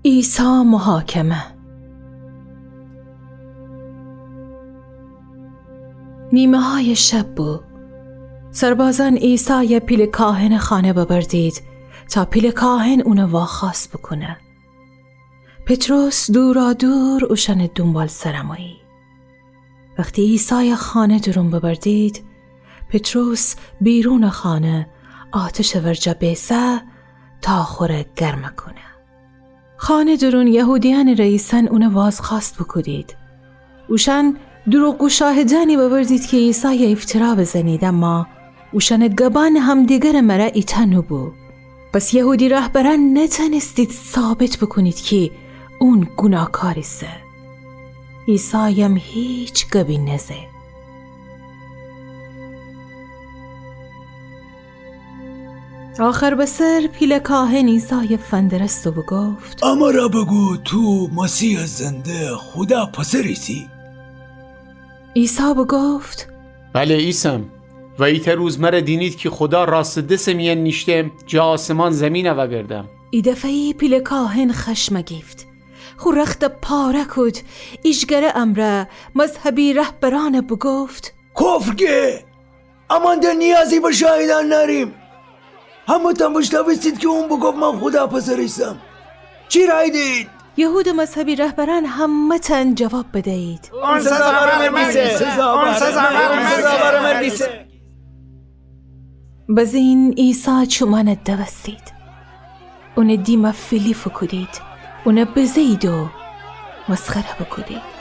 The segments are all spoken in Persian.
عیسی محاکمه. نیمه های شب بود. سربازان عیسی پیل کاهن خانه ببردید تا پیل کاهن اونو واخواست بکنه. پتروس دورا دور اوشن دنبال سرمایی. وقتی عیسی خانه درون ببردید، پتروس بیرون خانه آتش ورجه بیسه تا خوره گرمه کنه. خانه درون یهودیان رئیسن اونو وازخواست بکدید. اوشن دروغ و شاهدانی ببردید که عیسی افترا بزنید، اما اوشن گبان هم دیگر مرا ایتنو بود. پس یهودی رهبران نتنستید ثابت بکنید که اون گناهکاری سه. عیسی هم هیچ گبی نزه. آخر بسر پیل کاهن عیسی فندرست و بگفت: اما را بگو تو مسیح زنده خدا پسریسی؟ عیسی بگفت: بله ایسم و ایت روز مره دینید که خدا راست دسم ین نیشتم جا آسمان زمینه و گردم. ای دفعی پیل کاهن خشم گیفت. خو رخت پاره کد. ایشگره امره مذهبی رهبران بگفت: کفر که اما در نیازی به شاهدان نریم. همه تن بشتوستید که اون بگفت من خدا پسریستم. چی رای دید؟ یهود مذهبی رهبران همه تن جواب بدهید. اون سزاوار مردیسه. بزین عیسی چومان دوستید. اون دیما فیلی فکدید. اون بزید و مسخره بکدید.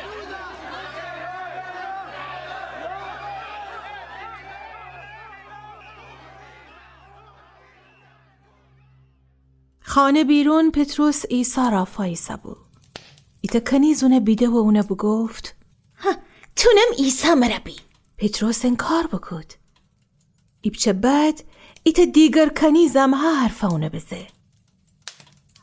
خانه بیرون پتروس عیسی را فایسه بود. ایتا کنیز اونه بیده و اونه بگفت: تونم عیسی مربی. پتروس انکار بکد. ایبچه بعد ایتا دیگر کنیزم ها حرفه اونه بزه.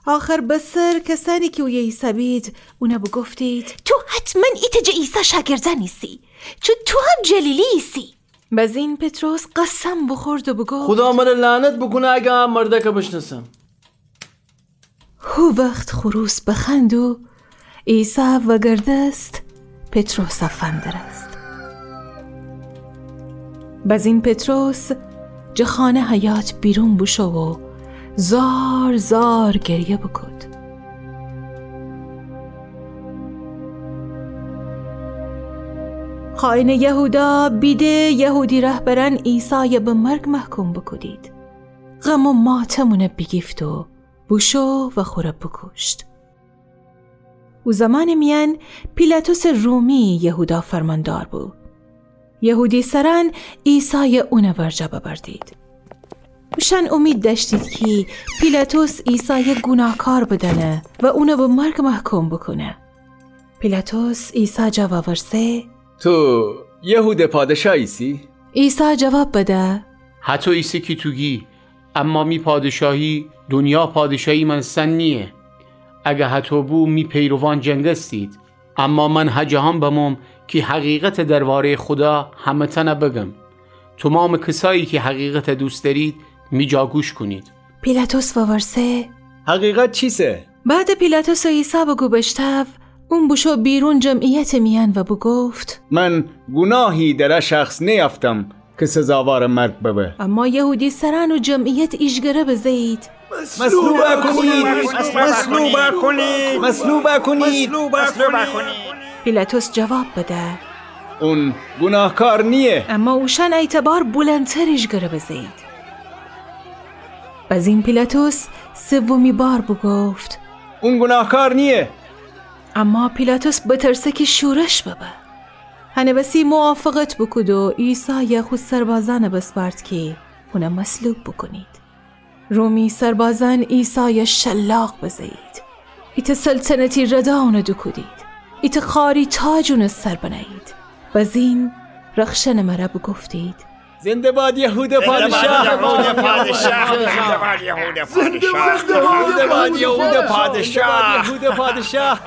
آخر بسر کسانی که اوی عیسی بید اونه بگفتید: تو حتما ایتا جا عیسی شاگرده نیستی، چون تو هم جلیلی ایسی. بزین پتروس قسم بخورد و بگفت: خدا من لعنت بکنه اگه هم مرده که بشناسم. هو وقت خروس بخند و عیسی و گردست پتروس افندر است. بزین پتروس جخانه حیات بیرون بشو و زار زار گریه بکد. خائن یهودا بیده یهودی رهبران عیسی به مرگ محکوم بکدید. غم و ماتمونه بگیفت و بوشو و خوره بکشت. او زمان میان پیلاتوس رومی یهودا فرماندار بود. یهودی سران عیسی اونه ورجه ببردید. اوشن امید داشتید که پیلاتوس عیسی گناهکار بدنه و اونه به مرگ محکوم بکنه. پیلاتوس عیسی جواب ورسه: تو یهود پادشاهیسی؟ عیسی جواب بده: حتی ایسی که توگی اما می پادشاهی دنیا پادشاهی من سن نیه. اگه حتی بو می پیروان جنگستید، اما من هجهان بموم که حقیقت درباره خدا همه تنه بگم. تمام کسایی که حقیقت دوست دارید می جاگوش کنید. پیلاتوس ورسه: حقیقت چیسه؟ بعد پیلاتوس عیسی بگو بشتف اون بشو بیرون جمعیت میان و بگفت: من گناهی در شخص نیافتم که سزاوار مرگ ببه. اما یهودی سران و جمعیت ایشگره بزید. مصلوب کنید. پیلاتوس جواب بده: اون گناهکار نیه. اما اوشن اعتبار بلندتر ایشگره بزید. بزین پیلاتوس سومی بار بگفت: اون گناهکار نیه. اما پیلاتوس بترسه که شورش ببه. هنه بسی موافقت بکد و عیسی خود سربازان بسپرد که اونه مصلوب بکنید. رومی سربازان عیسی شلاق بزید. ایت سلطنتی رداونه دو کدید. ایت خاری تاجون سر بنایید. بزین رخشن مرا بگفتید: زنده باد یهود پادشاه. زنده باد یهود پادشاه.